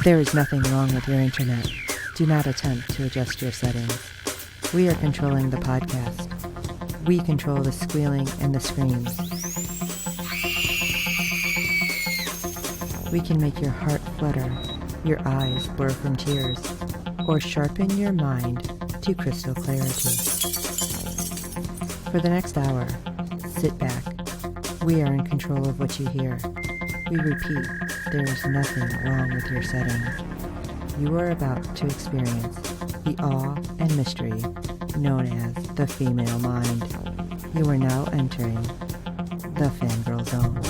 There is nothing wrong with your internet. Do not attempt to adjust your settings. We are controlling the podcast. We control the squealing and the screams. We can make your heart flutter, your eyes blur from tears, or sharpen your mind to crystal clarity. For the next hour, sit back. We are in control of what you hear. We repeat, there is nothing wrong with your settings. You are about to experience the awe and mystery known as the female mind. You are now entering the Fangirl Zone.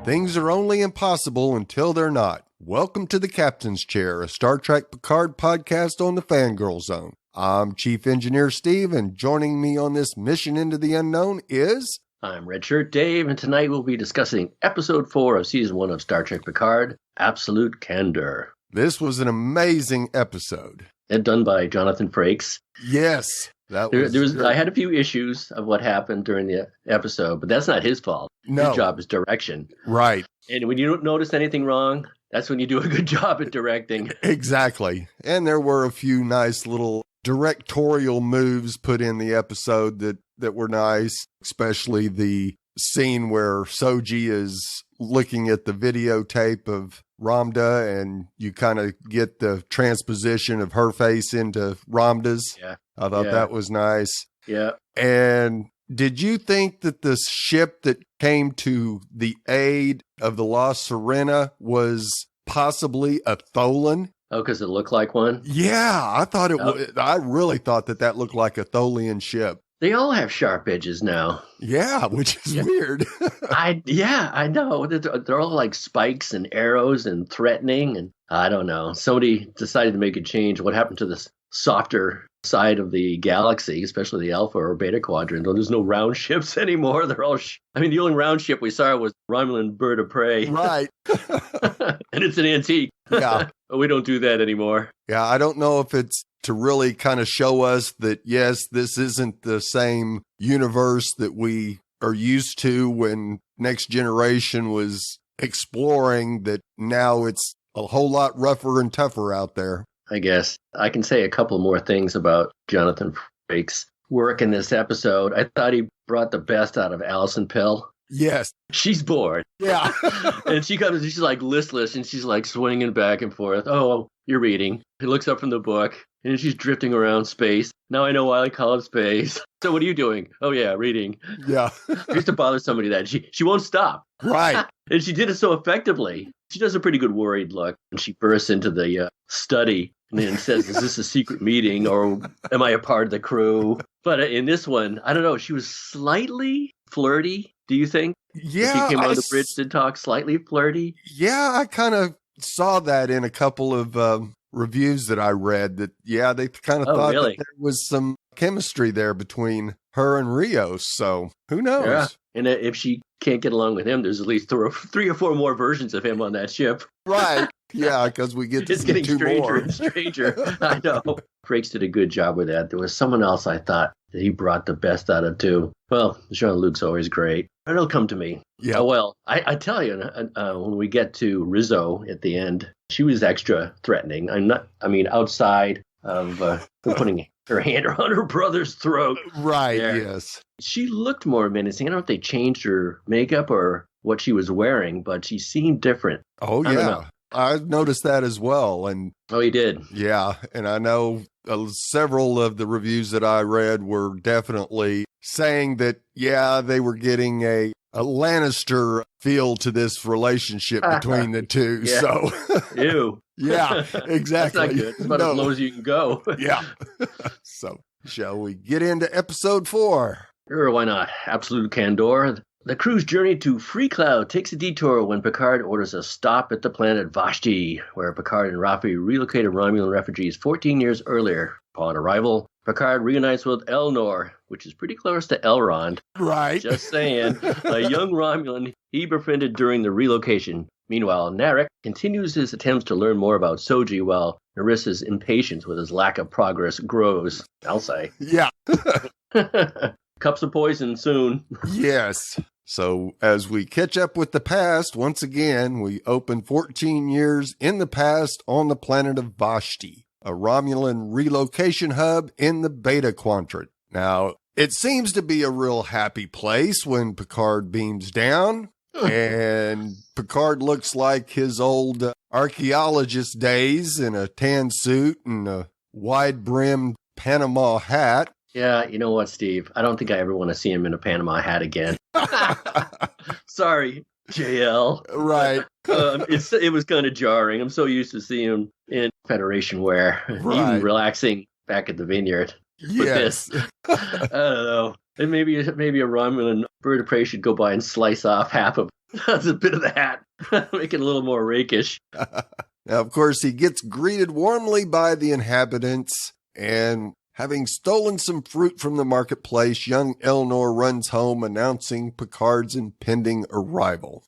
Things are only impossible until they're not. Welcome to the Captain's Chair, a Star Trek Picard podcast on the Fangirl Zone. I'm Chief Engineer Steve, and joining me on this mission into the unknown is... I'm Red Shirt Dave, and tonight we'll be discussing Episode 4 of Season 1 of Star Trek Picard, Absolute Candor. This was an amazing episode. And done by Jonathan Frakes. Yes. I had a few issues of what happened during the episode, but that's not his fault. No. His job is direction. Right. And when you don't notice anything wrong, that's when you do a good job at directing. Exactly. And there were a few nice little directorial moves put in the episode that were nice, especially the scene where Soji is looking at the videotape of Ramda and you kind of get the transposition of her face into Ramda's. Yeah. I thought that was nice. Yeah. And did you think that the ship that came to the aid of the La Sirena was possibly a Tholan? Oh, because it looked like one? Yeah, I thought it was. I really thought that looked like a Tholian ship. They all have sharp edges now. Yeah, which is weird. I know. They're all like spikes and arrows and threatening. And I don't know. Somebody decided to make a change. What happened to this softer side of the galaxy, especially the Alpha or Beta Quadrant? There's no round ships anymore. They're all... the only round ship we saw was Romulan Bird of Prey. Right. And it's an antique. Yeah. We don't do that anymore. Yeah, I don't know if it's to really kind of show us that, yes, this isn't the same universe that we are used to when Next Generation was exploring, that now it's a whole lot rougher and tougher out there. I guess. I can say a couple more things about Jonathan Frakes' work in this episode. I thought he brought the best out of Alison Pill. Yes. She's bored. Yeah. And she's like listless and she's like swinging back and forth. Oh, you're reading. He looks up from the book and she's drifting around space. Now I know why I call it space. So what are you doing? Oh, yeah, reading. Yeah. I used to bother somebody that she won't stop. Right. And she did it so effectively. She does a pretty good worried look. And she bursts into the study and then says, is this a secret meeting or am I a part of the crew? But in this one, I don't know. She was slightly flirty. Do you think? Yeah. She came on the bridge to talk slightly flirty. Yeah, I kind of saw that in a couple of reviews that I read that, yeah, they kind of thought that there was some chemistry there between her and Rios. So who knows? Yeah. And if she can't get along with him, there's at least three or four more versions of him on that ship. Right. Yeah, because we get to it's see getting two stranger more. And stranger. I know. Frakes did a good job with that. There was someone else I thought that he brought the best out of too. Well, Jean-Luc's always great. It'll come to me. Yeah. Oh, well, I tell you, when we get to Rizzo at the end, she was extra threatening. Outside of putting her hand around her brother's throat. Right, there. Yes. She looked more menacing. I don't know if they changed her makeup or what she was wearing, but she seemed different. Oh, yeah. I noticed that as well. And oh, he did? Yeah. And I know several of the reviews that I read were definitely saying that, yeah, they were getting a Lannister feel to this relationship between the two. Yeah. So, ew. Yeah, exactly. That's not good. It's about as low as you can go. Yeah. So, shall we get into episode 4? Sure, why not? Absolute Candor. The crew's journey to Free Cloud takes a detour when Picard orders a stop at the planet Vashti, where Picard and Raffi relocated Romulan refugees 14 years earlier. Upon arrival, Picard reunites with Elnor, which is pretty close to Elrond. Right. Just saying. A young Romulan he befriended during the relocation. Meanwhile, Narek continues his attempts to learn more about Soji while Narissa's impatience with his lack of progress grows, I'll say. Yeah. Cups of poison soon. Yes. So as we catch up with the past, once again, we open 14 years in the past on the planet of Vashti, a Romulan relocation hub in the Beta Quadrant. Now, it seems to be a real happy place when Picard beams down, and Picard looks like his old archaeologist days in a tan suit and a wide-brimmed Panama hat. Yeah, you know what, Steve? I don't think I ever want to see him in a Panama hat again. Sorry, JL. Right. It was kind of jarring. I'm so used to seeing him in Federation wear, even relaxing back at the vineyard. Yes. With this, I don't know. And maybe a Romulan bird of prey should go by and slice off half of a bit of the hat, make it a little more rakish. Now, of course, he gets greeted warmly by the inhabitants, and having stolen some fruit from the marketplace, young Elnor runs home announcing Picard's impending arrival.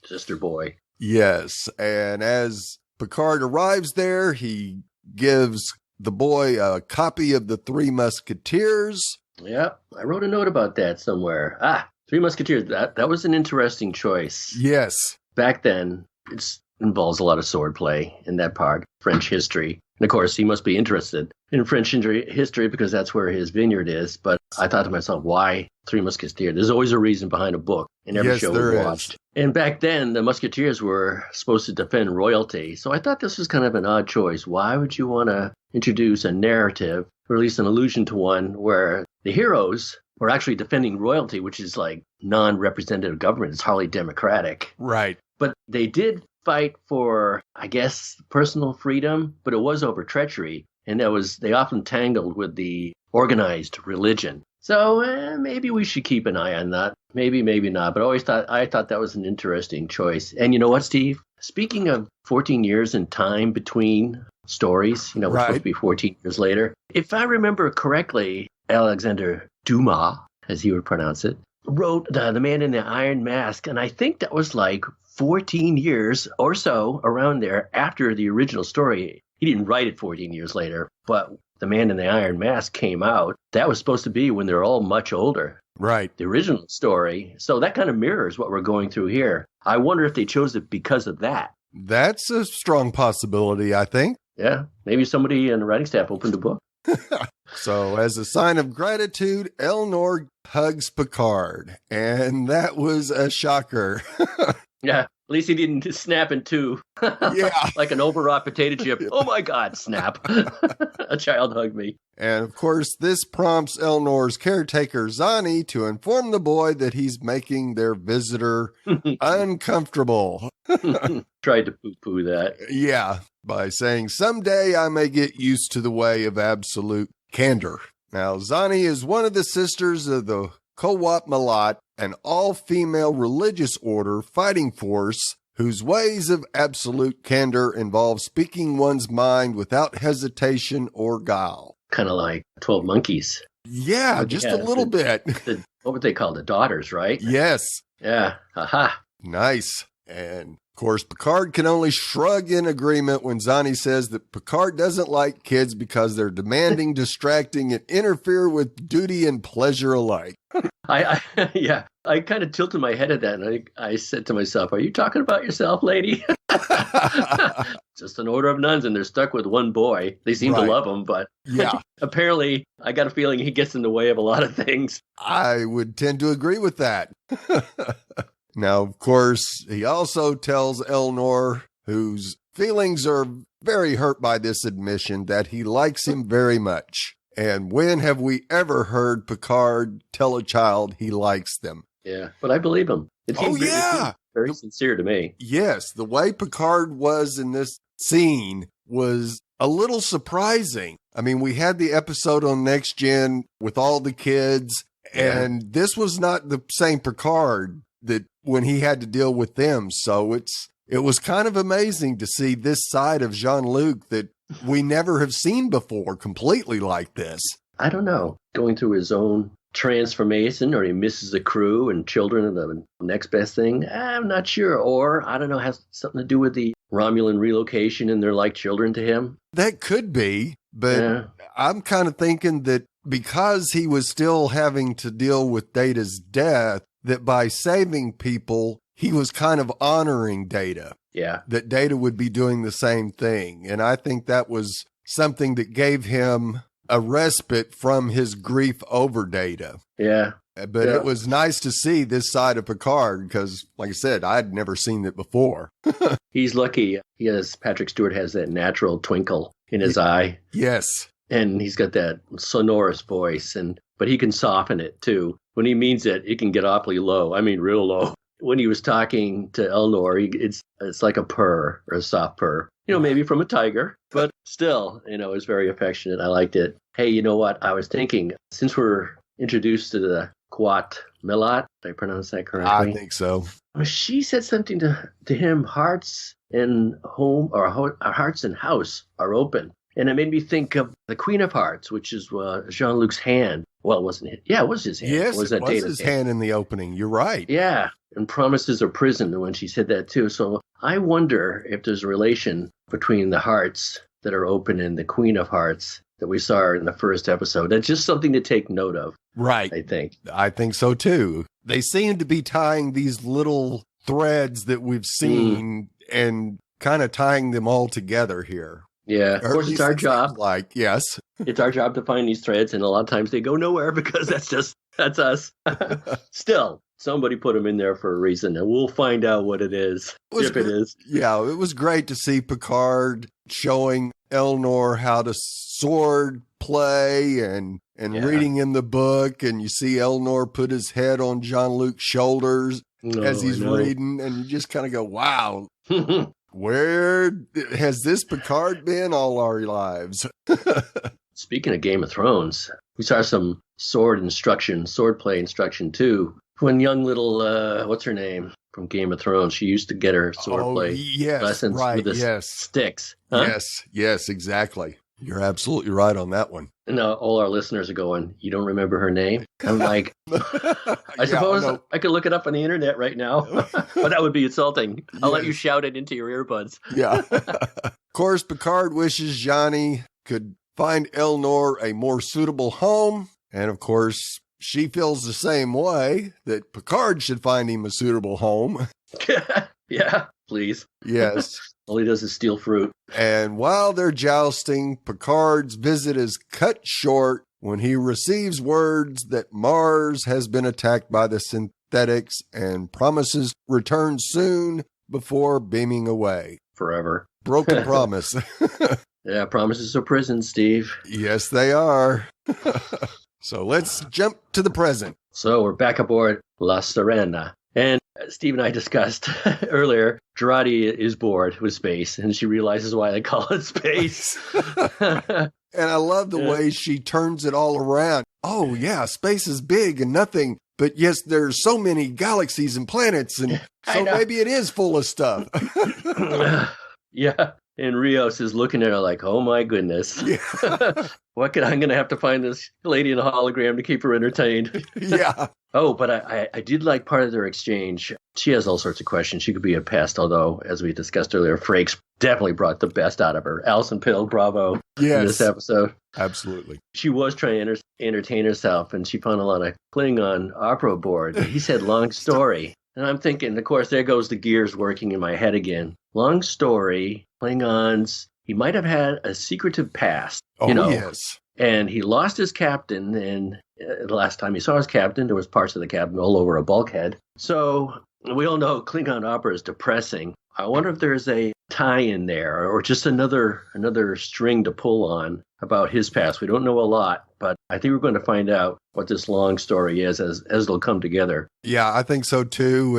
Sister boy. Yes, and as Picard arrives there, he gives the boy a copy of the Three Musketeers. Yeah, I wrote a note about that somewhere. Three Musketeers. That was an interesting choice. Yes. Back then, it involves a lot of swordplay in that part, French history. And of course, he must be interested in French history because that's where his vineyard is. But I thought to myself, why Three Musketeers? There's always a reason behind a book in every show we watched. And back then, the Musketeers were supposed to defend royalty. So I thought this was kind of an odd choice. Why would you want to introduce a narrative, or at least an allusion to one, where the heroes were actually defending royalty, which is like non-representative government. It's hardly democratic. Right. But they did fight for, I guess, personal freedom, but it was over treachery. And they often tangled with the organized religion. So maybe we should keep an eye on that. Maybe not. But I thought that was an interesting choice. And you know what, Steve? Speaking of 14 years in time between stories, we're supposed to be 14 years later. If I remember correctly, Alexander Dumas, as he would pronounce it, wrote The Man in the Iron Mask. And I think that was like 14 years or so around there after the original story. He didn't write it 14 years later, but The Man in the Iron Mask came out. That was supposed to be when they're all much older. Right. The original story. So that kind of mirrors what we're going through here. I wonder if they chose it because of that. That's a strong possibility, I think. Yeah. Maybe somebody in the writing staff opened a book. So as a sign of gratitude, Elnor hugs Picard. And that was a shocker. Yeah. At least he didn't snap in two. Yeah. Like an overwrought potato chip. Oh my God, snap. A child hugged me. And of course, this prompts Elnor's caretaker, Zani, to inform the boy that he's making their visitor uncomfortable. Tried to poo-poo that. Yeah, by saying, someday I may get used to the way of absolute candor. Now, Zani is one of the sisters of the Kowat Malat, an all-female religious order fighting force whose ways of absolute candor involve speaking one's mind without hesitation or guile. Kind of like 12 Monkeys. Yeah, just a little bit. What would they call the daughters, right? Yes. Yeah. Aha. Nice. And of course, Picard can only shrug in agreement when Zani says that Picard doesn't like kids because they're demanding, distracting, and interfere with duty and pleasure alike. I kind of tilted my head at that, and I said to myself, are you talking about yourself, lady? Just an order of nuns, and they're stuck with one boy. They seem to love him, but apparently I got a feeling he gets in the way of a lot of things. I would tend to agree with that. Now, of course, he also tells Elnor, whose feelings are very hurt by this admission, that he likes him very much. And when have we ever heard Picard tell a child he likes them? Yeah, but I believe him. It seems very sincere to me. Yes, the way Picard was in this scene was a little surprising. I mean, we had the episode on Next Gen with all the kids, and this was not the same Picard that when he had to deal with them. So it was kind of amazing to see this side of Jean-Luc that we never have seen before, completely like this. I don't know. Going through his own transformation, or he misses the crew and children and the next best thing. I'm not sure. Or, I don't know, has something to do with the Romulan relocation and they're like children to him. That could be, but I'm kind of thinking that because he was still having to deal with Data's death, that by saving people, he was kind of honoring Data. Yeah. That Data would be doing the same thing. And I think that was something that gave him a respite from his grief over Data. Yeah. But it was nice to see this side of Picard because, like I said, I'd never seen it before. He's lucky. Patrick Stewart has that natural twinkle in his eye. Yes. And he's got that sonorous voice, but he can soften it too. When he means it can get awfully low. I mean, real low. When he was talking to Elnor, it's like a purr or a soft purr. Maybe from a tiger, but still, it's very affectionate. I liked it. Hey, you know what? I was thinking, since we're introduced to the Quat Milat, did I pronounce that correctly? I think so. She said something to him, hearts and home, or hearts and house are open. And it made me think of the Queen of Hearts, which is Jean-Luc's hand. Well, it wasn't it? Yeah, it was his hand. Yes, it was his hand in the opening. You're right. Yeah, and promises of prison when she said that too. So I wonder if there's a relation between the hearts that are open and the Queen of Hearts that we saw in the first episode. That's just something to take note of. Right. I think so too. They seem to be tying these little threads that we've seen and kind of tying them all together here. Yeah, of course, it's our job. Yes. It's our job to find these threads, and a lot of times they go nowhere because that's us. Still, somebody put them in there for a reason, and we'll find out what it is, if it is. Yeah, it was great to see Picard showing Elnor how to sword play and reading in the book, and you see Elnor put his head on Jean-Luc's shoulders as he's reading, and you just kind of go, wow. Where has this Picard been all our lives? Speaking of Game of Thrones, we saw some sword play instruction too. When young little, what's her name from Game of Thrones, she used to get her sword play lessons with the sticks. Huh? Yes, exactly. You're absolutely right on that one. Now, all our listeners are going, you don't remember her name? I'm like, I suppose I could look it up on the internet right now, but that would be insulting. I'll let you shout it into your earbuds. Yeah. Of course, Picard wishes Johnny could find Elnor a more suitable home. And of course, she feels the same way, that Picard should find him a suitable home. Yeah, please. Yes. All he does is steal fruit. And while they're jousting, Picard's visit is cut short when he receives words that Mars has been attacked by the synthetics and promises return soon before beaming away. Forever. Broken promise. Yeah, promises are prison, Steve. Yes, they are. So let's jump to the present. So we're back aboard La Serena. And Steve and I discussed earlier, Girardi is bored with space, and she realizes why they call it space. And I love the way she turns it all around. Oh, yeah, space is big and nothing. But yes, there's so many galaxies and planets, and so maybe it is full of stuff. Yeah. And Rios is looking at her like, oh, my goodness. Yeah. I'm going to have to find this lady in a hologram to keep her entertained. Yeah. Oh, but I did like part of their exchange. She has all sorts of questions. She could be a pest, although, as we discussed earlier, Frakes definitely brought the best out of her. Alison Pill, bravo, in this episode. Absolutely. She was trying to entertain herself, and she found a lot of Klingon opera board. He said, long story. And I'm thinking, of course, there goes the gears working in my head again. Long story, Klingons, he might have had a secretive past. Yes. And he lost his captain, and the last time he saw his captain, there was parts of the captain all over a bulkhead. So we all know Klingon opera is depressing. I wonder if there's a tie-in there, or just another string to pull on about his past. We don't know a lot, but I think we're going to find out what this long story is as they'll come together. Yeah, I think so too.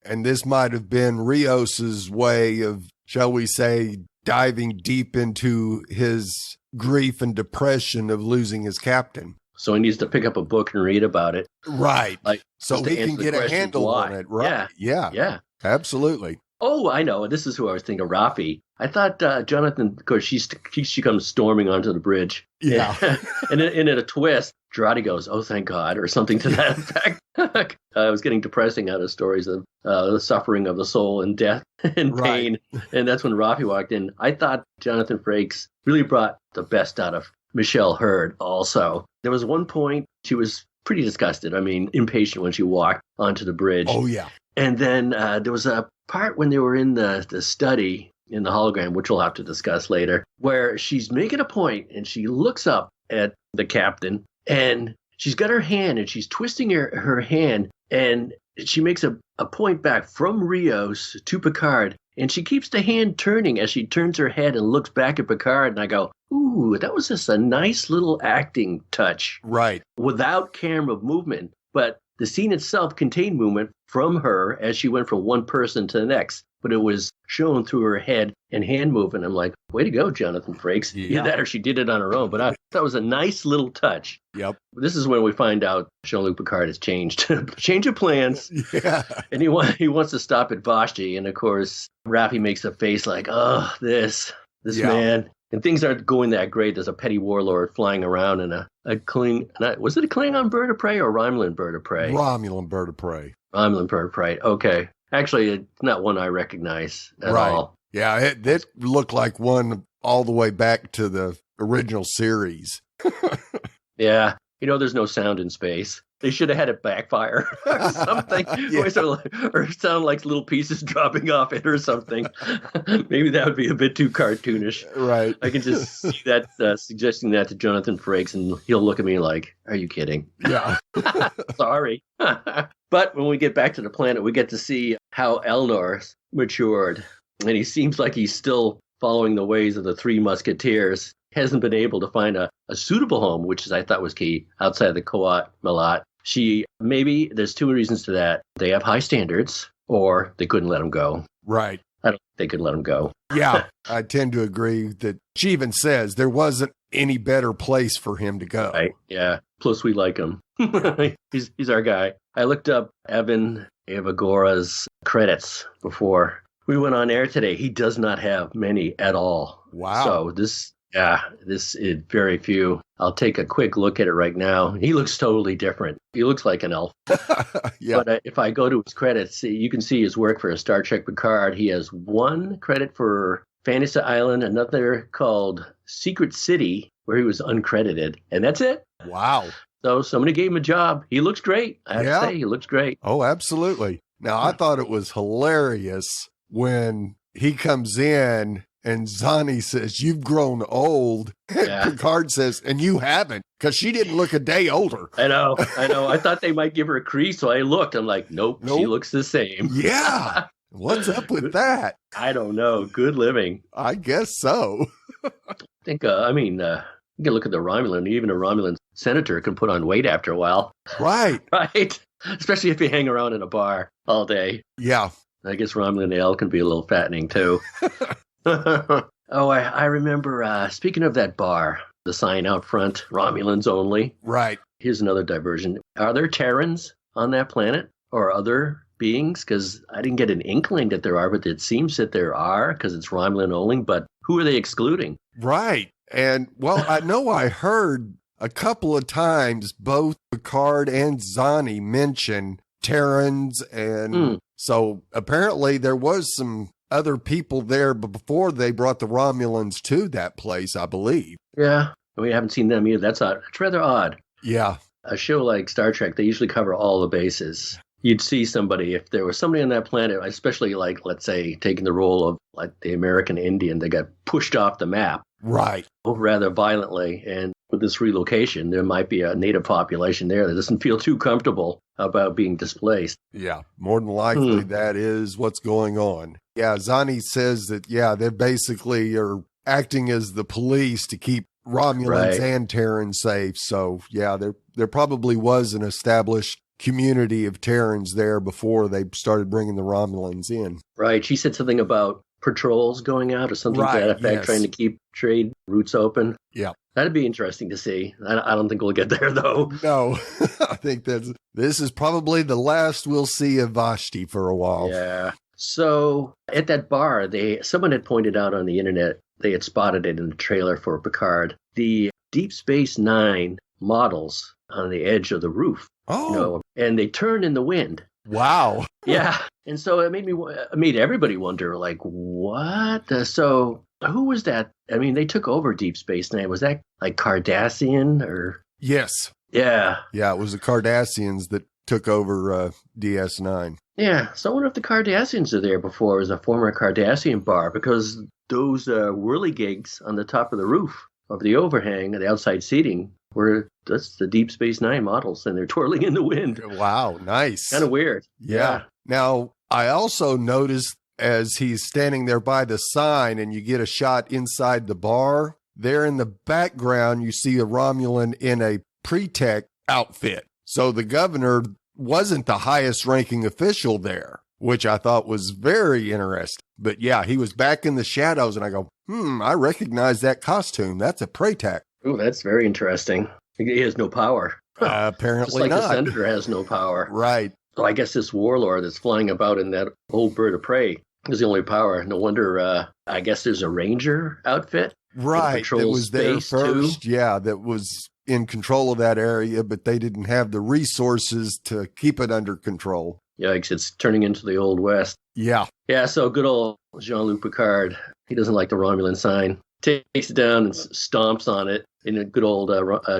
And this might have been Rios's way of, shall we say, diving deep into his grief and depression of losing his captain. So he needs to pick up a book and read about it. Right. So he can get a handle on it. Right. Yeah. Absolutely. Oh, I know. This is who I was thinking, Rafi. I thought Jonathan, of course, she comes storming onto the bridge. Yeah. And in a twist, Girardi goes, oh, thank God, or something to that effect. I was getting depressing out of stories of the suffering of the soul and death and pain. Right. And that's when Rafi walked in. I thought Jonathan Frakes really brought the best out of Michelle Hurd also. There was one point she was pretty disgusted. I mean, impatient when she walked onto the bridge. Oh, yeah. And then there was a part when they were in the study in the hologram, which we'll have to discuss later, where she's making a point and she looks up at the captain and she's got her hand and she's twisting her hand and she makes a point back from Rios to Picard. And she keeps the hand turning as she turns her head and looks back at Picard. And I go, ooh, that was just a nice little acting touch. Right. Without camera movement. But the scene itself contained movement from her as she went from one person to the next. But it was shown through her head and hand movement. I'm like, way to go, Jonathan Frakes. Yeah. Either that or she did it on her own. But I thought it was a nice little touch. Yep. This is when we find out Jean-Luc Picard has changed. Change of plans. Yeah. And he wants to stop at Vashti. And of course, Raffi makes a face like, oh, this man. And things aren't going that great. There's a petty warlord flying around in a Klingon. Was it a Klingon bird of prey or a Romulan bird of prey? Romulan bird of prey. Romulan bird of prey. Okay. Actually, it's not one I recognize at all. Yeah, it looked like one all the way back to the original series. Yeah. There's no sound in space. They should have had it backfire or something. Yeah. Or sound like little pieces dropping off it or something. Maybe that would be a bit too cartoonish. Right. I can just see that suggesting that to Jonathan Frakes, and he'll look at me like, are you kidding? Yeah. Sorry. But when we get back to the planet, we get to see how Elnor's matured. And he seems like he's still following the ways of the Three Musketeers. Hasn't been able to find a suitable home, which I thought was key, outside the Coat Malat. Maybe there's two reasons to that. They have high standards, or they couldn't let him go. Right. I don't think they could let him go. Yeah, I tend to agree that she even says there wasn't any better place for him to go. Right. Yeah. Plus, we like him. He's our guy. I looked up Evan Evagora's credits before we went on air today. He does not have many at all. Wow. So this is very few. I'll take a quick look at it right now. He looks totally different. He looks like an elf. Yeah. But if I go to his credits, you can see his work for Star Trek Picard. He has one credit for Fantasy Island, another called Secret City, where he was uncredited. And that's it. Wow. So somebody gave him a job. He looks great. I have to say, he looks great. Oh, absolutely. Now, I thought it was hilarious when he comes in and Zani says, "You've grown old." Yeah. Picard says, "And you haven't," because she didn't look a day older. I know. I thought they might give her a crease, so I looked. I'm like, nope. She looks the same. Yeah. What's up with that? I don't know. Good living. I guess so. I think, you can look at the Romulan. Even a Romulan senator can put on weight after a while. Right. Right? Especially if you hang around in a bar all day. Yeah. I guess Romulan ale can be a little fattening, too. I remember, speaking of that bar, the sign out front, Romulans only. Right. Here's another diversion. Are there Terrans on that planet or other beings? Because I didn't get an inkling that there are, but it seems that there are because it's Romulan only. But who are they excluding? Right. And, well, I know I heard a couple of times both Picard and Zani mention Terrans. And so apparently there was some other people there before they brought the Romulans to that place, I believe. Yeah. We haven't seen them either. That's rather odd. Yeah. A show like Star Trek, they usually cover all the bases. You'd see somebody, if there was somebody on that planet, especially like, let's say, taking the role of like the American Indian, they got pushed off the map. Right. Rather violently. And with this relocation, there might be a native population there that doesn't feel too comfortable about being displaced. Yeah. More than likely, that is what's going on. Yeah. Zani says that, they basically are acting as the police to keep Romulans and Terrans safe. So, there probably was an established community of Terrans there before they started bringing the Romulans in. Right. She said something about patrols going out or something to that effect, trying to keep trade routes open. Yeah. That'd be interesting to see. I don't think we'll get there, though. No, I think this is probably the last we'll see of Vashti for a while. Yeah. So at that bar, someone had pointed out on the internet, they had spotted it in the trailer for Picard, the Deep Space Nine models on the edge of the roof. Oh. And they turn in the wind. Wow. Yeah. And so it made everybody wonder, like, what? So who was that? I mean, they took over Deep Space Nine. Was that like Cardassian or? Yes. Yeah. Yeah, it was the Cardassians that took over DS9. Yeah. So I wonder if the Cardassians are there before it was a former Cardassian bar, because those whirligigs on the top of the roof of the overhang, the outside seating, that's the Deep Space Nine models, and they're twirling in the wind. Wow, nice. Kind of weird. Yeah. Now, I also noticed as he's standing there by the sign and you get a shot inside the bar, there in the background, you see a Romulan in a pre-tech outfit. So the governor wasn't the highest ranking official there, which I thought was very interesting. But yeah, he was back in the shadows, and I go, I recognize that costume. That's a pre-tech. Oh, that's very interesting. He has no power. Apparently Just like not. the senator has no power. Right. So I guess this warlord that's flying about in that old bird of prey is the only power. No wonder, I guess there's a ranger outfit. Right. That was there first. Too. Yeah, that was in control of that area, but they didn't have the resources to keep it under control. Yikes, it's turning into the Old West. Yeah. Yeah, so good old Jean-Luc Picard, he doesn't like the Romulan sign. Takes it down and stomps on it in a good old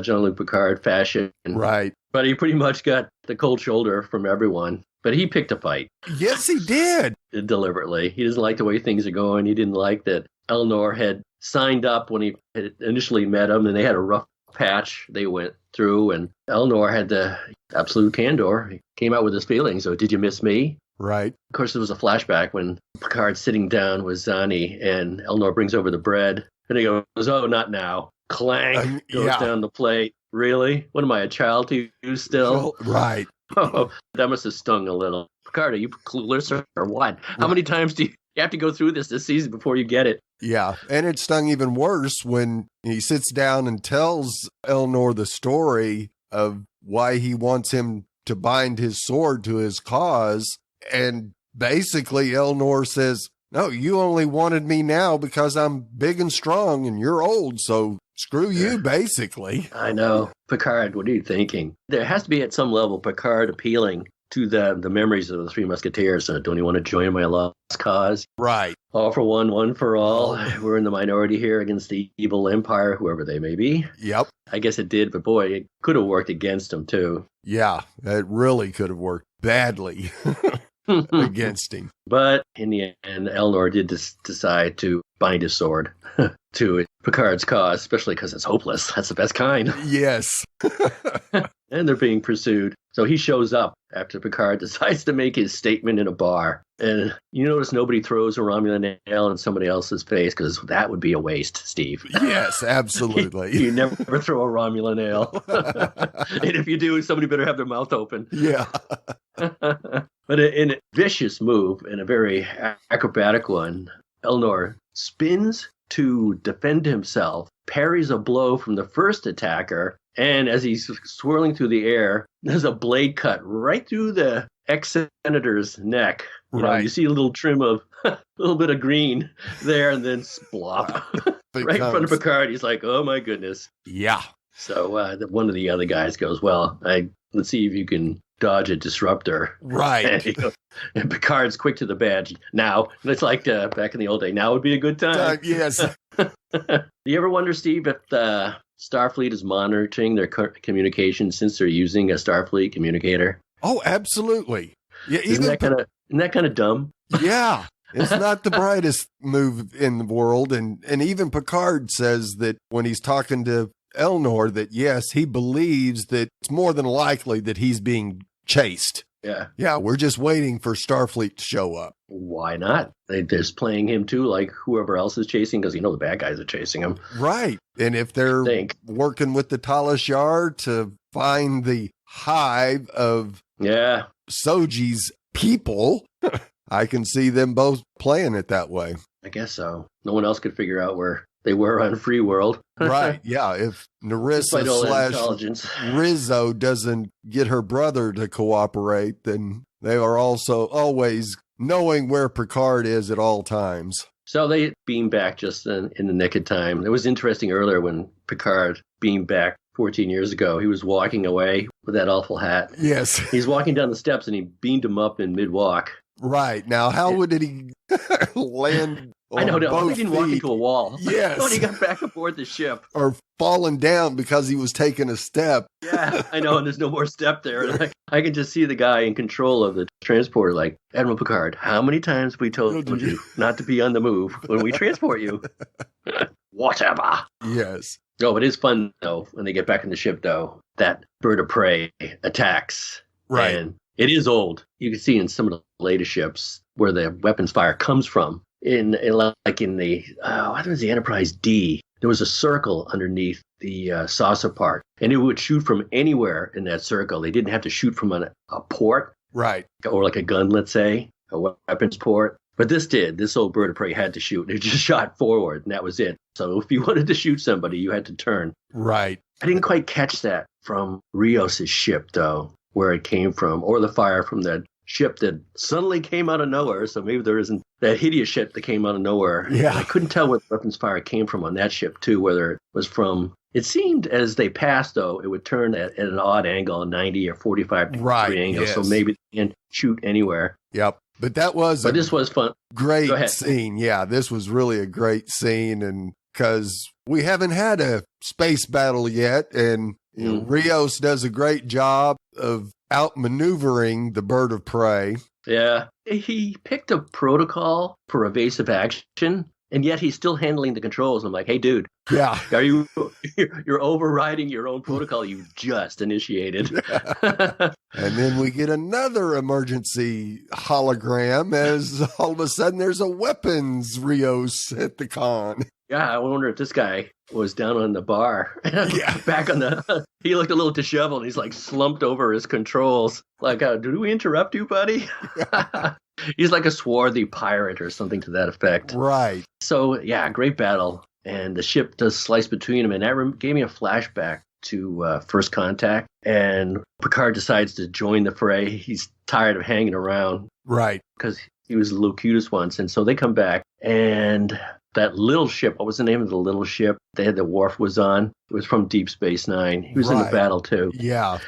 Jean-Luc Picard fashion. Right. But he pretty much got the cold shoulder from everyone. But he picked a fight. Yes, he did. Deliberately. He doesn't like the way things are going. He didn't like that Elnor had signed up when he had initially met him, and they had a rough patch they went through, and Elnor had the absolute candor. He came out with his feelings. So, did you miss me? Right. Of course, there was a flashback when Picard's sitting down with Zani, and Elnor brings over the bread, and he goes, "Oh, not now." Clank goes down the plate. Really? What am I, a child to you still? Right. Oh, that must have stung a little. Picard, are you clueless or what? How many times do you have to go through this season before you get it? Yeah, and it stung even worse when he sits down and tells Elnor the story of why he wants him to bind his sword to his cause. And basically Elnor says, "No, you only wanted me now because I'm big and strong and you're old, so screw you," basically. I know. Picard, what are you thinking? There has to be at some level Picard appealing to the memories of the Three Musketeers. Don't you want to join my lost cause? Right. All for one, one for all. We're in the minority here against the evil empire, whoever they may be. Yep. I guess it did, but boy, it could have worked against him too. Yeah, it really could have worked badly against him. But in the end, Elnor did decide to bind his sword to Picard's cause, especially because it's hopeless. That's the best kind. Yes. And they're being pursued. So he shows up after Picard decides to make his statement in a bar. And you notice nobody throws a Romulan ale in somebody else's face, because that would be a waste, Steve. Yes, absolutely. You never throw a Romulan ale. And if you do, somebody better have their mouth open. Yeah. But in a vicious move, and a very acrobatic one, Elnor spins to defend himself, parries a blow from the first attacker, and as he's swirling through the air, there's a blade cut right through the ex-senator's neck. You see a little trim of a little bit of green there, and then splop. Right in front of Picard. He's like, "Oh my goodness." Yeah. So one of the other guys goes, "Well, let's see if you can dodge a disruptor." Right. And Picard's quick to the badge. Now, it's like back in the old day. Now would be a good time. Yes. Do you ever wonder, Steve, if the Starfleet is monitoring their communications since they're using a Starfleet communicator? Oh, absolutely. Yeah. Isn't that kind of dumb? Yeah. It's not the brightest move in the world. And even Picard says that when he's talking to Elnor, that yes, he believes that it's more than likely that he's being chased. Yeah. Yeah, we're just waiting for Starfleet to show up. Why not? They're just playing him too, like whoever else is chasing, because the bad guys are chasing him. Right. And if they're working with the Talishar to find the hive of Soji's people, I can see them both playing it that way. I guess so. No one else could figure out where they were on Free World. Right. Yeah. If Narissa / Rizzo doesn't get her brother to cooperate, then they are also always knowing where Picard is at all times. So they beam back just in the nick of time. It was interesting earlier when Picard beamed back 14 years ago. He was walking away with that awful hat. Yes. He's walking down the steps and he beamed him up in mid-walk. Right. Now, how did he land I know. on No, both he didn't walk feet. into a wall. Yes. When he got back aboard the ship. Or falling down because he was taking a step. Yeah, I know. And there's no more step there. Like, I can just see the guy in control of the transporter like, Admiral Picard, how many times have we told you not to be on the move when we transport you? Whatever. Yes. Oh, it is fun, though, when they get back in the ship, though. That bird of prey attacks. Right. And it is old. You can see in some of the latest ships where the weapons fire comes from. Like in the, I think it was the Enterprise D, there was a circle underneath the saucer part, and it would shoot from anywhere in that circle. They didn't have to shoot from a port. Right. Or like a gun, let's say, a weapons port. But this did. This old bird of prey had to shoot. It just shot forward, and that was it. So if you wanted to shoot somebody, you had to turn. Right. I didn't quite catch that from Rios' ship, though, where it came from, or the fire from that ship that suddenly came out of nowhere. So maybe there isn't that hideous ship that came out of nowhere. Yeah. I couldn't tell where the weapons fire came from on that ship, too, whether it was from. It seemed as they passed, though, it would turn at an odd angle, a 90 or 45 degree angle. Yes. So maybe they can shoot anywhere. Yep. But that was this was fun. Great scene. Yeah, this was really a great scene. And because we haven't had a space battle yet, and Rios does a great job of outmaneuvering the bird of prey. Yeah. He picked a protocol for evasive action, and yet he's still handling the controls. I'm like, hey, dude. Yeah. You're overriding your own protocol you just initiated. And then we get another emergency hologram as all of a sudden there's a weapons Rios at the con. Yeah, I wonder if this guy was down on the bar. Yeah. Back on he looked a little disheveled. He's like slumped over his controls. Like, did we interrupt you, buddy? He's like a swarthy pirate or something to that effect. Right. So, yeah, great battle. And the ship does slice between them. And that gave me a flashback to First Contact. And Picard decides to join the fray. He's tired of hanging around. Right. Because he was the Locutus once. And so they come back. And that little ship, what was the name of the little ship the Worf was on? It was from Deep Space Nine. He was in the battle, too. Yeah.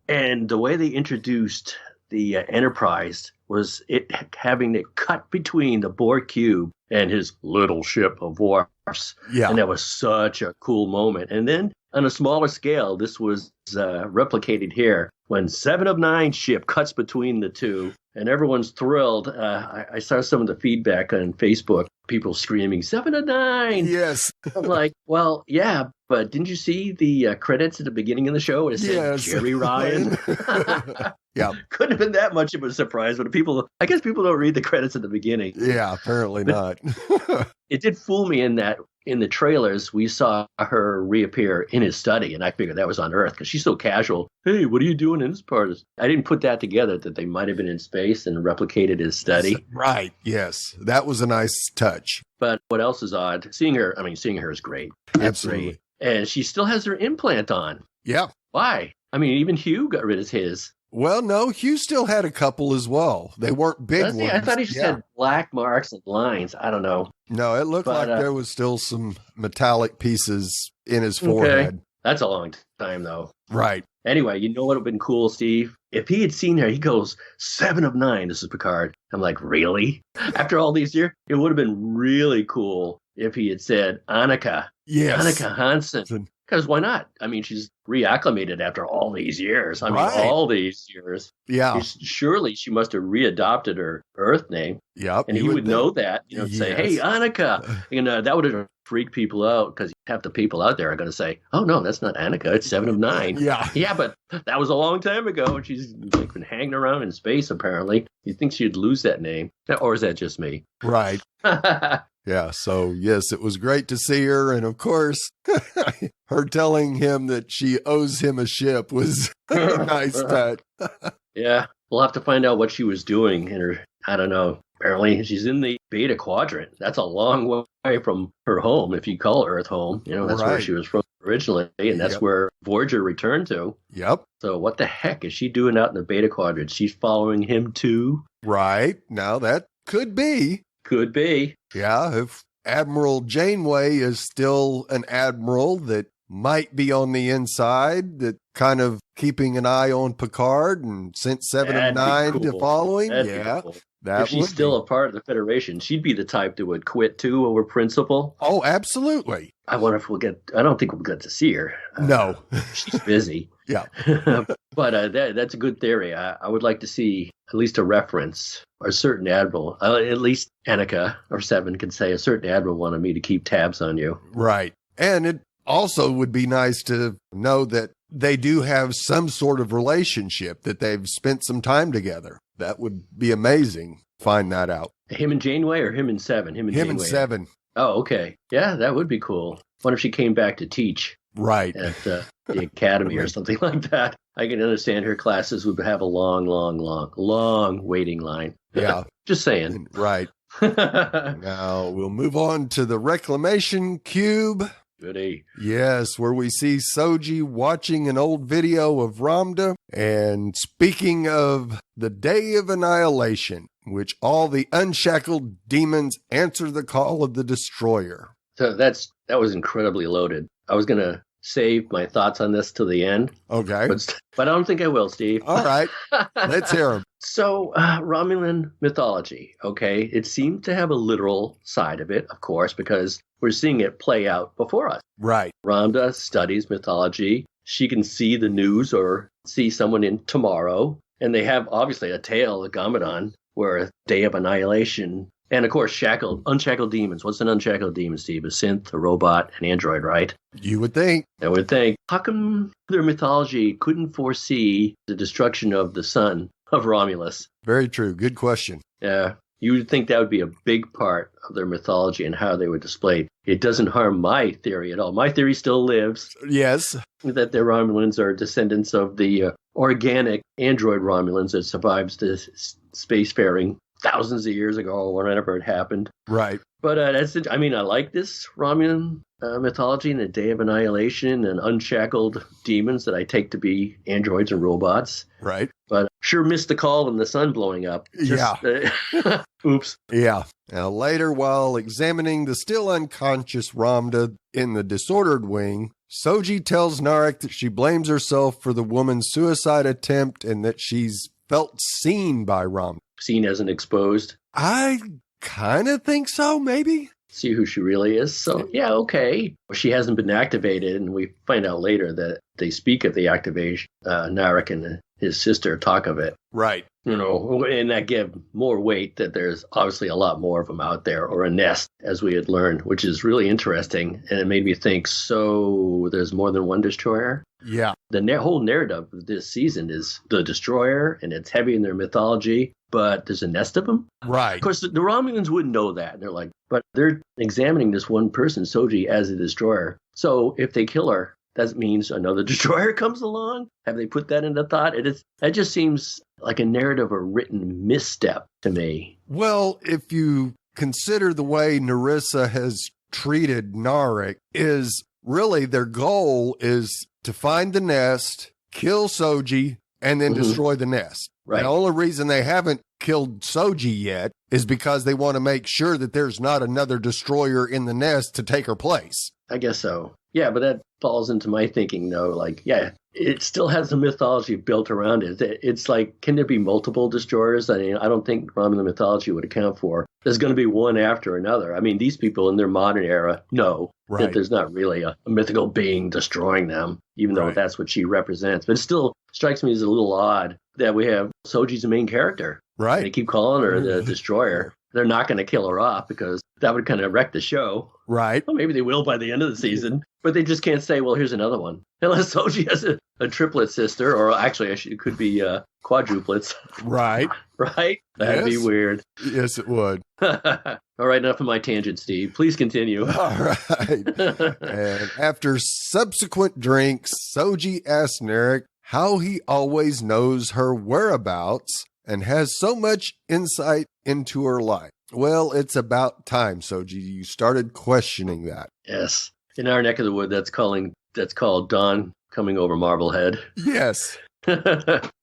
And the way they introduced the Enterprise was it having it cut between the Borg cube and his little ship of Worf's. Yeah. And that was such a cool moment. And then on a smaller scale, this was replicated here when 7 of 9 ship cuts between the two. And everyone's thrilled. I saw some of the feedback on Facebook. People screaming, 7 of 9. Yes. I'm like, well, yeah, but didn't you see the credits at the beginning of the show? It said Jerry Ryan. Yeah. Couldn't have been that much of a surprise, but I guess people don't read the credits at the beginning. Yeah, apparently not. It did fool me in that in the trailers, we saw her reappear in his study, and I figured that was on Earth because she's so casual. Hey, what are you doing in this part? I didn't put that together that they might have been in space and replicated his study. Right, yes. That was a nice touch. But what else is odd? Seeing her is great. Absolutely. Great. And she still has her implant on. Yeah. Why? I mean, even Hugh got rid of his. Well, no, Hugh still had a couple as well. They weren't big ones. I thought he just had black marks and lines. I don't know. No, it looked like there was still some metallic pieces in his forehead. Okay. That's a long time, though. Right. Anyway, you know what would have been cool, Steve? If he had seen her, he goes, 7 of 9, this is Picard. I'm like, really? After all these years? It would have been really cool if he had said, Annika. Yes. Annika Hansen. Because why not? I mean, she's reacclimated after all these years. All these years. Yeah. Surely she must have readopted her Earth name. Yep. And he would know that, say, hey, Annika. And that would have freaked people out because half the people out there are going to say, oh, no, that's not Annika. It's 7 of 9. Yeah. Yeah, but that was a long time ago. And she's been hanging around in space, apparently. You think she'd lose that name? Or is that just me? Right. Yeah, so yes, it was great to see her. And of course, her telling him that she owes him a ship was a nice touch. Yeah, we'll have to find out what she was doing in her, I don't know. Apparently, she's in the Beta Quadrant. That's a long way from her home, if you call Earth home. That's where she was from originally, and that's where Voyager returned to. Yep. So what the heck is she doing out in the Beta Quadrant? She's following him too? Right. Now, that could be. Could be. Yeah, if Admiral Janeway is still an admiral that might be on the inside, that kind of keeping an eye on Picard and sent 7 of 9 to follow him. Yeah. If she's still a part of the Federation, she'd be the type that would quit too over principle. Oh, absolutely. I wonder if I don't think we'll get to see her. No. She's busy. Yeah. But that's a good theory. I would like to see at least a reference or a certain admiral. At least Annika or Seven can say a certain admiral wanted me to keep tabs on you. Right. And it also would be nice to know that they do have some sort of relationship, that they've spent some time together. That would be amazing. Find that out. Him and Janeway or him and Seven? Him and Seven. Oh, okay. Yeah, that would be cool. Wonder if she came back to teach. Right. At the academy or something like that. I can understand her classes would have a long waiting line. Yeah. Just saying. Right. Now we'll move on to the reclamation cube. Goody. Yes, where we see Soji watching an old video of Ramda. And speaking of the Day of Annihilation, which all the unshackled demons answer the call of the Destroyer. So that was incredibly loaded. I was going to save my thoughts on this till the end. Okay. But I don't think I will, Steve. All right. Let's hear them. So, Romulan mythology, okay? It seemed to have a literal side of it, of course, because we're seeing it play out before us. Right. Ramda studies mythology. She can see the news or see someone in tomorrow. And they have, obviously, a tale, a Gamadon, where a Day of Annihilation. And, of course, unshackled demons. What's an unshackled demon, Steve? A synth, a robot, an android, right? You would think. I would think. How come their mythology couldn't foresee the destruction of the son of Romulus? Very true. Good question. Yeah. You would think that would be a big part of their mythology and how they would display it. It doesn't harm my theory at all. My theory still lives. Yes. That the Romulans are descendants of the organic android Romulans that survives the spacefaring thousands of years ago or whenever it happened. Right. But that's it. I mean, I like this Romulan mythology and the Day of Annihilation and unshackled demons that I take to be androids and robots. Right. But sure missed the call and the sun blowing up. Oops. Yeah. Now later, while examining the still unconscious Ramda in the disordered wing, Soji tells Narek that she blames herself for the woman's suicide attempt and that she's felt seen by Ramda. Seen as an exposed? I kind of think so, maybe. See who she really is. So, yeah, okay. She hasn't been activated, and we find out later that they speak of the activation. Narek and his sister talk of it. Right. You know, and that gave more weight that there's obviously a lot more of them out there, or a nest, as we had learned, which is really interesting. And it made me think, so there's more than one destroyer? Yeah. The whole narrative of this season is the destroyer, and it's heavy in their mythology, but there's a nest of them? Right. Of course, the Romulans wouldn't know that. They're like, but they're examining this one person, Soji, as a destroyer. So if they kill her, that means another destroyer comes along? Have they put that into thought? That just seems like a narrative or written misstep to me. Well, if you consider the way Narissa has treated Narek, is really their goal is to find the nest, kill Soji, and then destroy the nest. Right. The only reason they haven't killed Soji yet is because they want to make sure that there's not another destroyer in the nest to take her place. I guess so. Yeah, but that falls into my thinking, though. Like, yeah, it still has a mythology built around it. It's like, can there be multiple destroyers? I mean, I don't think Romulan mythology would account for. There's going to be one after another. I mean, these people in their modern era know that there's not really a mythical being destroying them, even though that's what she represents. But it still strikes me as a little odd that we have Soji's the main character. Right. And they keep calling her the destroyer. They're not going to kill her off because that would kind of wreck the show. Right. Well, maybe they will by the end of the season, but they just can't say, well, here's another one. Unless Soji has a triplet sister, or actually, it could be quadruplets. Right. Right? That'd be weird. Yes, it would. All right, enough of my tangent, Steve. Please continue. All right. And after subsequent drinks, Soji asks Narek how he always knows her whereabouts and has so much insight into her life. Well, it's about time, Soji. You started questioning that. Yes. In our neck of the wood, that's called Dawn coming over Marblehead. Yes.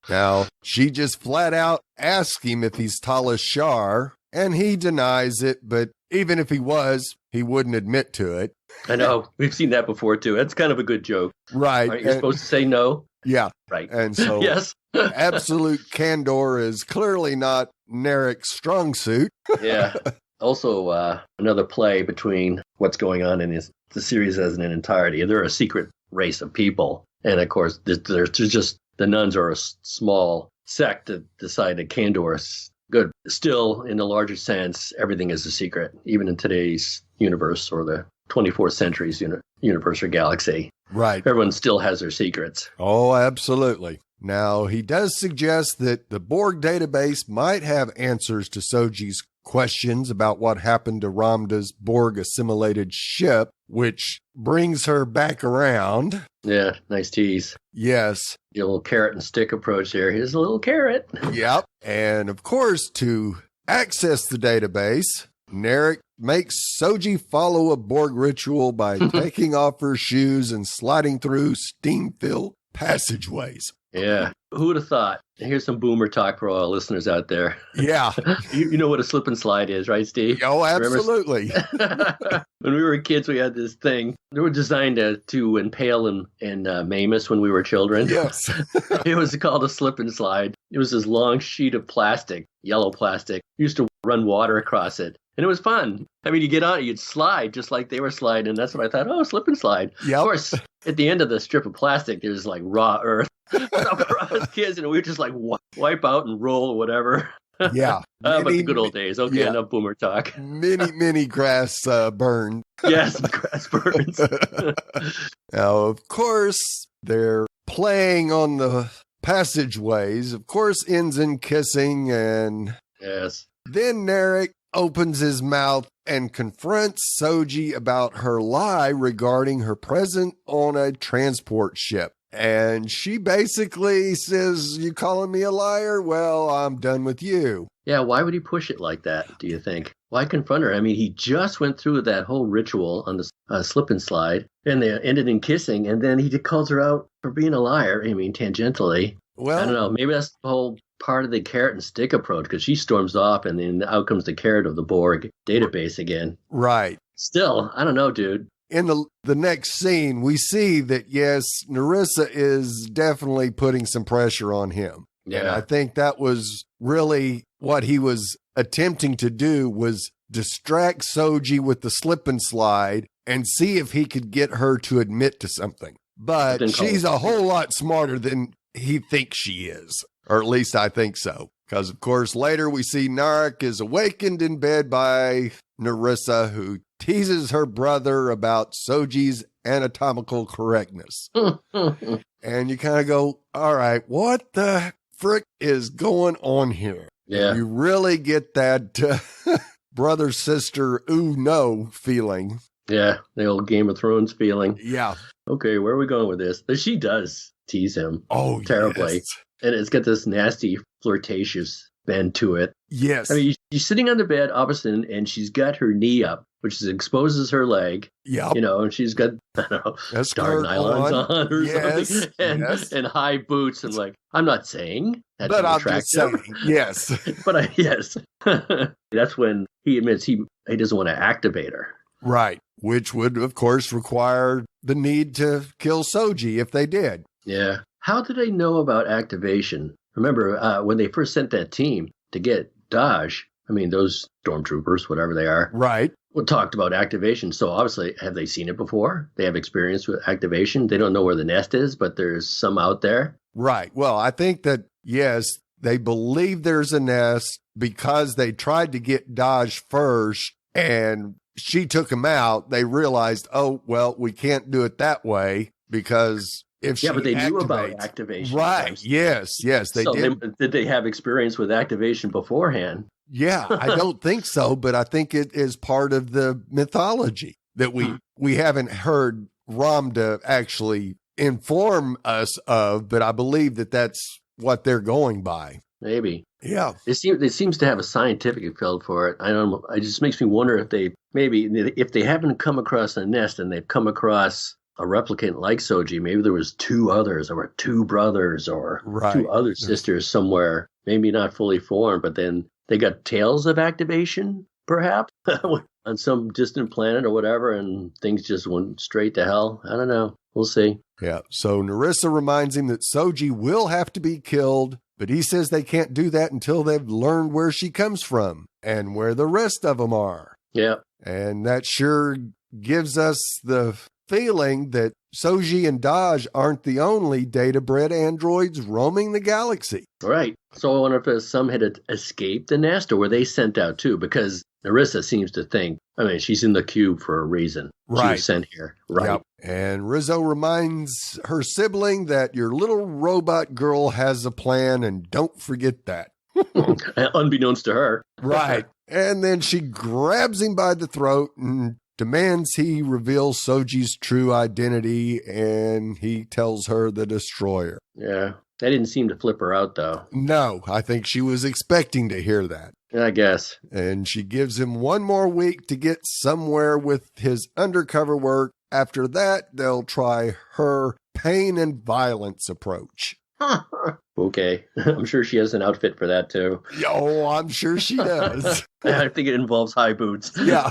Now, she just flat out asks him if he's Talas Shar, and he denies it, but even if he was, he wouldn't admit to it. I know. We've seen that before, too. That's kind of a good joke. Right. Aren't you supposed to say no? Yeah. Right. And so yes. absolute candor is clearly not Narek's strong suit. Yeah. Also, another play between what's going on in the series as an entirety. They're a secret race of people. And, of course, there's just the nuns are a small sect that decide that Candor is good. Still, in the larger sense, everything is a secret, even in today's universe or the 24th century's universe or galaxy. Right. Everyone still has their secrets. Oh, absolutely. Now, he does suggest that the Borg database might have answers to Soji's questions about what happened to Ramda's Borg-assimilated ship, which brings her back around. Yeah, nice tease. Yes. The little carrot and stick approach there. Here's a little carrot. Yep. And, of course, to access the database, Narek makes Soji follow a Borg ritual by taking off her shoes and sliding through steam-filled passageways. Yeah. Who would have thought? Here's some boomer talk for all our listeners out there. Yeah. You know what a slip and slide is, right, Steve? Oh, absolutely. When we were kids, we had this thing. They were designed to impale and maim us when we were children. Yes. It was called a slip and slide. It was this long sheet of plastic, yellow plastic. You used to run water across it. And it was fun. I mean, you get on it, you'd slide just like they were sliding. And that's what I thought, oh, slip and slide. Yep. Of course, at the end of the strip of plastic, there's like raw earth. For us kids, and we would just like wipe out and roll or whatever. Yeah. But the good old days. Okay, yeah. enough boomer talk. Many grass burn. Yes, grass burns. Now, of course, they're playing on the passageways. Of course, ends in kissing, and Yes. then Narek opens his mouth and confronts Soji about her lie regarding her presence on a transport ship. And she basically says, you calling me a liar? Well, I'm done with you. Yeah, why would he push it like that, do you think? Why confront her? I mean, he just went through that whole ritual on the slip and slide, and they ended in kissing, and then he calls her out for being a liar, I mean, tangentially. Well, I don't know, maybe that's the whole part of the carrot and stick approach, because she storms off, and then out comes the carrot of the Borg database again. right. Still, I don't know, dude. In the next scene, we see that, yes, Narissa is definitely putting some pressure on him. Yeah. And I think that was really what he was attempting to do, was distract Soji with the slip and slide and see if he could get her to admit to something. But she's a whole lot smarter than he thinks she is, or at least I think so. Because, of course, later we see Narek is awakened in bed by Narissa, who teases her brother about Soji's anatomical correctness. And you kind of go, all right, what the frick is going on here? Yeah. You really get that brother-sister, ooh, no feeling. Yeah, the old Game of Thrones feeling. Yeah. Okay, where are we going with this? But she does tease him terribly. Yes. And it's got this nasty, flirtatious bend to it. Yes. I mean, she's sitting on the bed opposite, and she's got her knee up, which exposes her leg. Yep. You know, and she's got, I don't know, dark nylons on or something, and high boots. And like, I'm not saying that's but I'm attractive. just saying, yes. But yes. That's when he admits he doesn't want to activate her. Right. Which would, of course, require the need to kill Soji if they did. Yeah. How did they know about activation? Remember, when they first sent that team to get Daj, I mean, those stormtroopers, whatever they are, right, talked about activation. So obviously, have they seen it before? They have experience with activation. They don't know where the nest is, but there's some out there. Right. Well, I think that, yes, they believe there's a nest because they tried to get Daj first, and she took him out. They realized, oh, well, we can't do it that way because if but they knew about activation. Right. Yes, they did. Did they have experience with activation beforehand? Yeah, I don't think so, but I think it is part of the mythology that we haven't heard Ramda actually inform us of, but I believe that that's what they're going by. Maybe. Yeah. It seems to have a scientific field for it. I don't know. It just makes me wonder if they haven't come across a nest and they've come across a replicant like Soji, maybe there was two others or two brothers or two other sisters somewhere, maybe not fully formed, but then they got tales of activation, perhaps? I on some distant planet or whatever, and things just went straight to hell. I don't know. We'll see. Yeah. So Narissa reminds him that Soji will have to be killed, but he says they can't do that until they've learned where she comes from and where the rest of them are. Yeah. And that sure gives us the feeling that Soji and Daj aren't the only data-bred androids roaming the galaxy. Right. So I wonder if some had escaped the nest, or were they sent out too? Because Narissa seems to think, I mean, she's in the cube for a reason. She Right. was sent here. Right. Yep. And Rizzo reminds her sibling that your little robot girl has a plan, and don't forget that. Unbeknownst to her. Right. And then she grabs him by the throat and demands he reveal Soji's true identity, and he tells her the destroyer. Yeah. That didn't seem to flip her out, though. No, I think she was expecting to hear that. I guess. And she gives him one more week to get somewhere with his undercover work. After that, they'll try her pain and violence approach. Okay. I'm sure she has an outfit for that, too. Oh, I'm sure she does. I think it involves high boots. Yeah.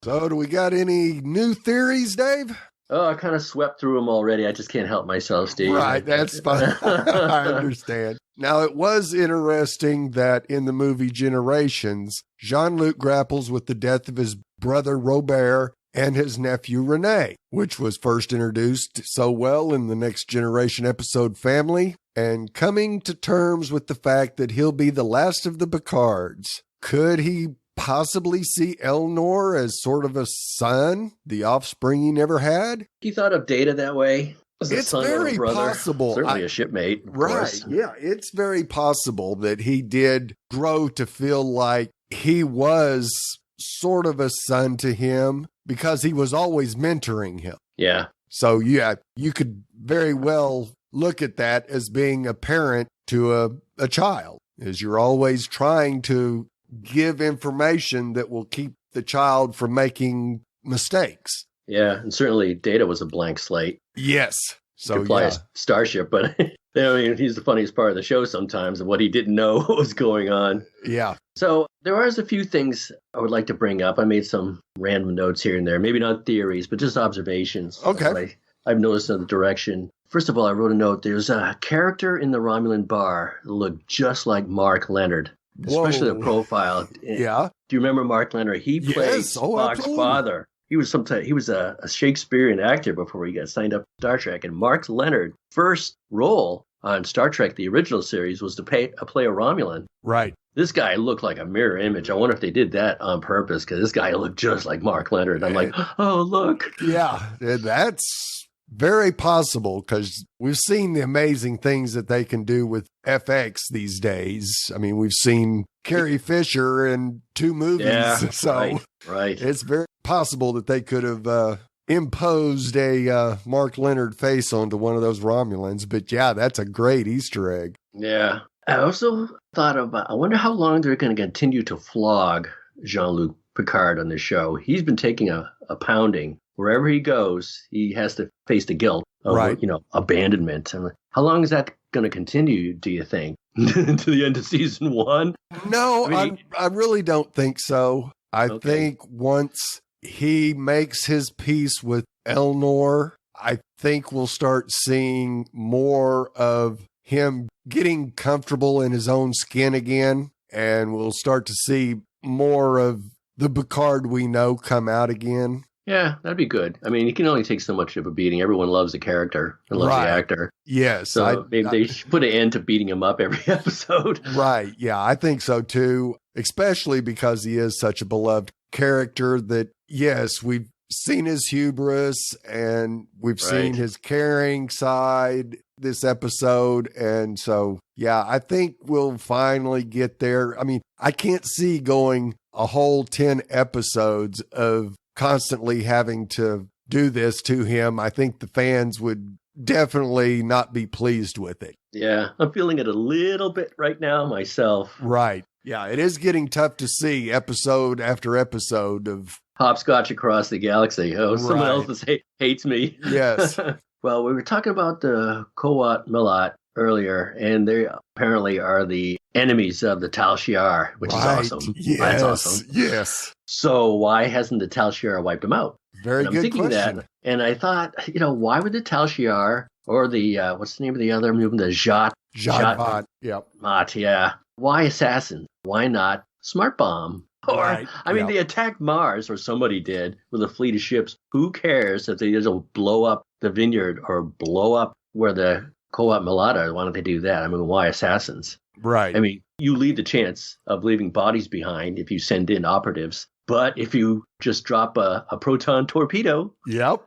So do we got any new theories, Dave? Oh, I kind of swept through them already. I just can't help myself, Steve. Right, that's fine. I understand. Now, it was interesting that in the movie Generations, Jean-Luc grapples with the death of his brother Robert and his nephew Rene, which was first introduced so well in the Next Generation episode Family, and coming to terms with the fact that he'll be the last of the Picards. Could he possibly see Elnor as sort of a son, the offspring he never had? He thought of Data that way. As a It's son or a very brother. possible. Certainly a shipmate. Of Right. course. Yeah. It's very possible that he did grow to feel like he was sort of a son to him because he was always mentoring him. Yeah. So, yeah, you could very well look at that as being a parent to a child, as you're always trying to give information that will keep the child from making mistakes. Yeah. And certainly Data was a blank slate. Yes. So, Could fly yeah. a starship, but I mean, he's the funniest part of the show sometimes, of what he didn't know what was going on. Yeah. So there are a few things I would like to bring up. I made some random notes here and there, maybe not theories, but just observations. Okay. that I've noticed in the direction. First of all, I wrote a note. There's a character in the Romulan bar that looked just like Mark Leonard, especially Whoa. the profile. Yeah. Do you remember Mark Leonard? He played Yes. Oh, Spock's absolutely. father. He was a Shakespearean actor before he got signed up to Star Trek. And Mark Leonard's first role on Star Trek, the original series, was to play a Romulan. Right. This guy looked like a mirror image. I wonder if they did that on purpose, because this guy looked just like Mark Leonard. I'm like, oh, look. Yeah, that's very possible because we've seen the amazing things that they can do with FX these days. I mean, we've seen Carrie Fisher in 2 movies. Yeah, so right. it's very possible that they could have imposed a Mark Leonard face onto one of those Romulans. But yeah, that's a great Easter egg. Yeah. I also thought about, I wonder how long they're going to continue to flog Jean-Luc Picard on this show. He's been taking a pounding. Wherever he goes, he has to face the guilt of, Right. abandonment. And how long is that going to continue, do you think? To the end of season 1? No, I mean, I really don't think so. I Okay. think once he makes his peace with Elnor, I think we'll start seeing more of him getting comfortable in his own skin again, and we'll start to see more of the Picard we know come out again. Yeah, that'd be good. I mean, he can only take so much of a beating. Everyone loves the character and loves Right. the actor. Yes. So maybe they should put an end to beating him up every episode. Right. Yeah, I think so too, especially because he is such a beloved character that, yes, we've seen his hubris and we've seen Right. his caring side this episode. And so, yeah, I think we'll finally get there. I mean, I can't see going a whole 10 episodes of constantly having to do this to him. I think the fans would definitely not be pleased with it. Yeah, I'm feeling it a little bit right now myself. Right. Yeah, it is getting tough to see episode after episode of, Hopscotch across the galaxy. Oh, someone Right. else that hates me. yes. Well, we were talking about the Kowat Milat earlier, and they apparently are the enemies of the Tal Shiar, which is awesome. Yes. That's awesome. Yes. So why hasn't the Tal Shiar wiped them out? Very I'm good thinking question. that, and I thought, why would the Tal Shiar or the what's the name of the other movement, the Jot. Yep. Mott, yeah. Why assassin? Why not smart bomb? Or Right, they attacked Mars, or somebody did, with a fleet of ships. Who cares if they just blow up the vineyard or blow up where the Co-op Melata? Why don't they do that? I mean, why assassins? Right. I mean, you leave the chance of leaving bodies behind if you send in operatives. But if you just drop a proton torpedo, Yep.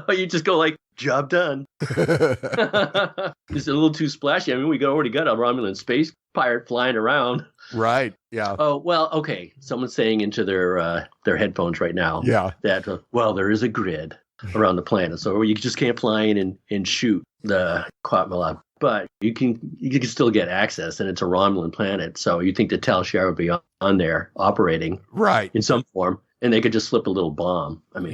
you just go like, job done. It's a little too splashy. I mean, we already got a Romulan space pirate flying around. Right. Yeah. Oh, well, okay. Someone's saying into their headphones right now that, there is a grid around the planet. So you just can't fly in and shoot the Quatmala. But you can still get access, and it's a Romulan planet. So you think the Tal Shiar would be on there operating in some form, and they could just slip a little bomb. I mean,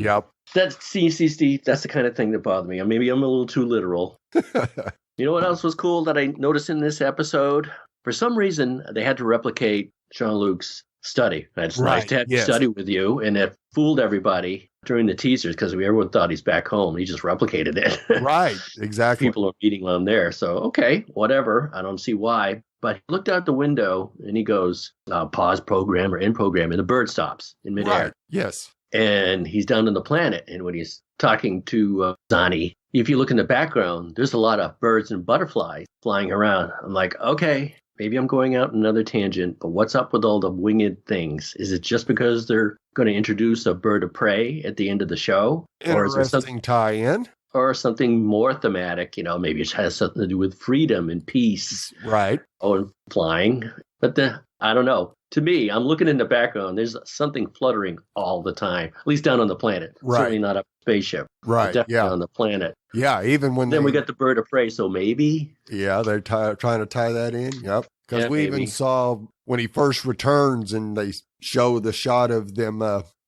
Steve, that's the kind of thing that bothered me. Maybe I'm a little too literal. You know what else was cool that I noticed in this episode? For some reason, they had to replicate Jean-Luc's study. It's nice to have you study with you, and it fooled everybody during the teasers because everyone thought he's back home. He just replicated it. Right, exactly. People are meeting on there. So, okay, whatever. I don't see why. But he looked out the window and he goes, pause program or end program, and the bird stops in midair. Right. Yes. And he's down on the planet. And when he's talking to Zani, if you look in the background, there's a lot of birds and butterflies flying around. I'm like, okay, maybe I'm going out on another tangent, but what's up with all the winged things? Is it just because they're going to introduce a bird of prey at the end of the show? Interesting tie-in. Or something more thematic, maybe it has something to do with freedom and peace. Right. And flying. But I don't know. To me, I'm looking in the background. There's something fluttering all the time, at least down on the planet. Right. Certainly not a spaceship. Right. Definitely on the planet. Yeah, even when then we got the bird of prey, so maybe. Yeah, they're trying to tie that in. Yep. Because we even saw when he first returns and they show the shot of them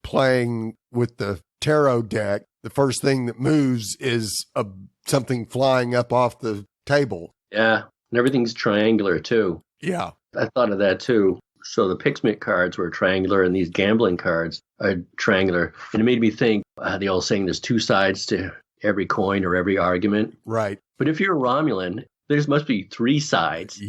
playing with the tarot deck. The first thing that moves is something flying up off the table. Yeah, and everything's triangular, too. Yeah. I thought of that, too. So the Pixmit cards were triangular, and these gambling cards are triangular. And it made me think, the old saying, there's two sides to every coin or every argument. Right. But if you're a Romulan, there must be three sides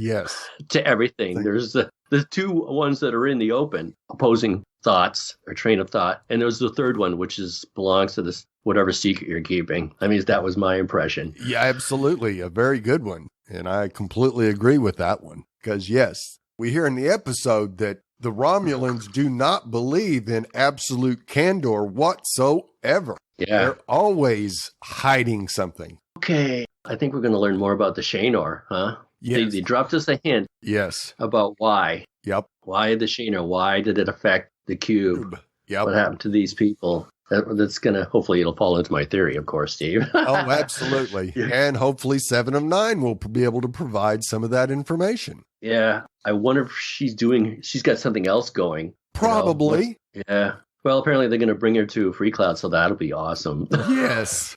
to everything. There's the two ones that are in the open, opposing thoughts or train of thought. And there's the third one, which belongs to this whatever secret you're keeping. I mean, that was my impression. Yeah, absolutely. A very good one. And I completely agree with that one. Because, yes, we hear in the episode that the Romulans do not believe in absolute candor whatsoever. Yeah. They're always hiding something. Okay. I think we're going to learn more about the Shanor, huh? Yes. They dropped us a hint. Yes. About why. Yep. Why the Shanor? Why did it affect the cube? Yep. What happened to these people? That's going to, hopefully it'll fall into my theory, of course, Steve. Oh, absolutely. And hopefully 7 of 9 will be able to provide some of that information. Yeah. I wonder if she's got something else going. Probably. Yeah. Well, apparently they're going to bring her to Free Cloud, so that'll be awesome. Yes.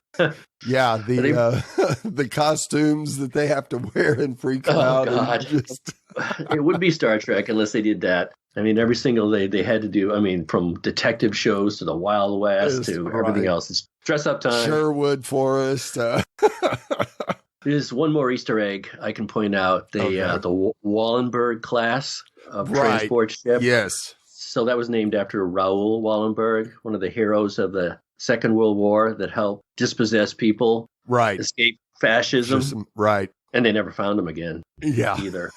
Yeah, the costumes that they have to wear in Free Cloud. Oh, God. It would be Star Trek unless they did that. I mean, every single day they had to do, from detective shows to the Wild West to everything else. It's dress up time. Sherwood Forest. There's one more Easter egg I can point out. The Wallenberg class of transport ship. Yes. So that was named after Raoul Wallenberg, one of the heroes of the Second World War that helped dispossess people. Right. Escape fascism. Right. And they never found him again. Yeah. Either.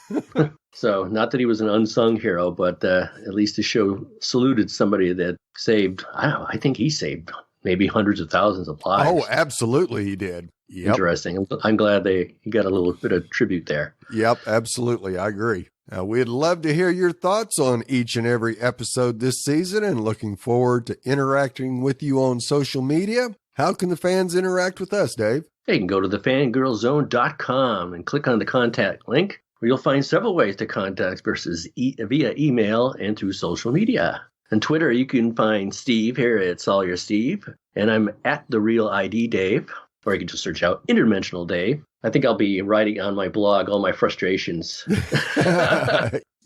So not that he was an unsung hero, but at least the show saluted somebody that saved, I think he saved maybe hundreds of thousands of lives. Oh, absolutely he did. Yep. Interesting. I'm glad he got a little bit of tribute there. Yep, absolutely. I agree. We'd love to hear your thoughts on each and every episode this season and looking forward to interacting with you on social media. How can the fans interact with us, Dave? They can go to thefangirlzone.com and click on the contact link, where you'll find several ways to contact versus via email and through social media. On Twitter, you can find Steve here at Sawyer Steve, and I'm at The Real ID Dave, or you can just search out Interdimensional Dave. I think I'll be writing on my blog all my frustrations.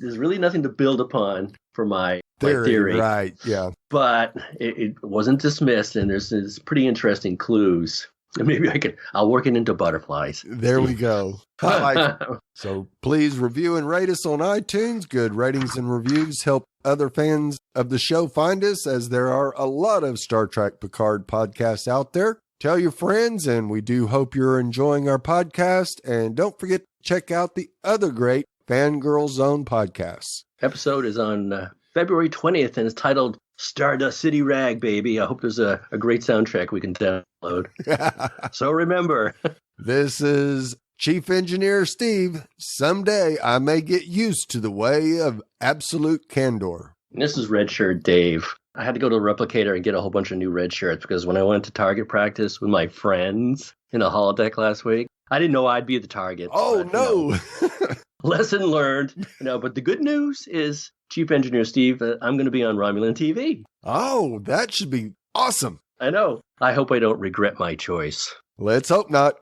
there's really nothing to build upon for my theory. Right, yeah. But it wasn't dismissed, and there's pretty interesting clues. And maybe I'll work it into butterflies. There we go. I like it. So please review and rate us on iTunes. Good ratings and reviews help other fans of the show find us, as there are a lot of Star Trek Picard podcasts out there. Tell your friends, and we do hope you're enjoying our podcast. And don't forget to check out the other great Fangirl Zone podcasts. Episode is on February 20th, and it's titled Stardust City Rag, baby. I hope there's a great soundtrack we can download. So remember, this is Chief Engineer Steve. Someday I may get used to the way of absolute candor. And this is Red Shirt Dave. I had to go to the replicator and get a whole bunch of new red shirts because when I went to target practice with my friends in a holodeck last week, I didn't know I'd be the target. Oh, but, no. Lesson learned. But the good news is, Chief Engineer Steve, I'm going to be on Romulan TV. Oh, that should be awesome. I know. I hope I don't regret my choice. Let's hope not.